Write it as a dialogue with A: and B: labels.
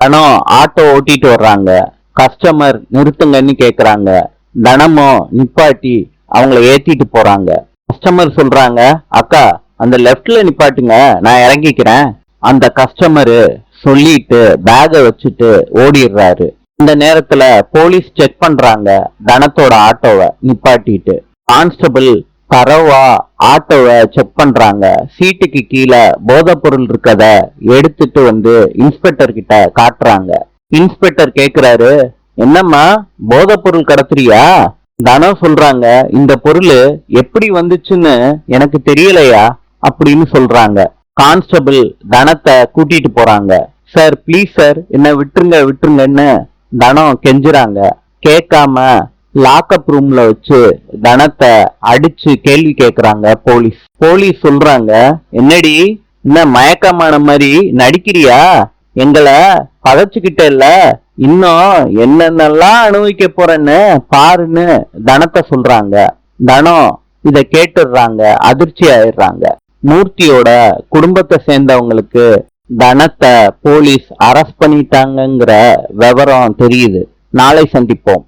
A: தனம் ஆட்டோ ஓட்டிட்டு வர்றாங்க. கஸ்டமர் நிறுத்துங்கன்னு கேக்குறாங்க. தனமும் நிப்பாட்டி அவங்கள ஏத்திட்டு போறாங்க. கஸ்டமர் சொல்றாங்க, அக்கா அந்த லெஃப்ட்ல நிப்பாட்டுங்க, நான் இறங்கிக்கிறேன். அந்த கஸ்டமரு சொல்லிட்டு பேக வச்சுட்டு ஓடிடுறாரு. இந்த நேரத்துல போலீஸ் செக் பண்றாங்க தனத்தோட ஆட்டோவை நிப்பாட்டிட்டு. கான்ஸ்டபிள் தரவா ஆட்டோவை செக் பண்றாங்க. சீட்டுக்கு கீழே போதைப் பொருள் இருக்கத எடுத்துட்டு வந்து இன்ஸ்பெக்டர் கிட்ட காட்டுறாங்க. இன்ஸ்பெக்டர் கேக்குறாரு, என்னம்மா போதைப் பொருள் கடத்துறியா? தனம் சொல்றாங்க, இந்த பொருள் எப்படி வந்துச்சுன்னு எனக்கு தெரியலையா அப்படின்னு சொல்றாங்க. கான்ஸ்டபிள் தனத்தை கூட்டிட்டு போறாங்க. சார் ப்ளீஸ் சார், என்ன விட்டுருங்க விட்டுருங்கன்னு தனம் கெஞ்சுறாங்க. கேட்காம லாக்அப் ரூம்ல வச்சு தனத்தை அடிச்சு கேள்வி கேக்குறாங்க போலீஸ். போலீஸ் சொல்றாங்க, என்னடி என்ன மயக்கமான மாதிரி நடிக்கிறியா? எங்களை பதச்சுக்கிட்ட இல்ல, இன்னும் என்னென்னலாம் அனுபவிக்க போறேன்னு பாருன்னு தனத்தை சொல்றாங்க. தனம் இத கேட்டுடுறாங்க, அதிர்ச்சி ஆயிடுறாங்க. மூர்த்தியோட குடும்பத்தை சேர்ந்தவங்களுக்கு தனத்தை போலீஸ் அரெஸ்ட் பண்ணிட்டாங்கங்கிற விவரம் தெரியுது. நாளை சந்திப்போம்.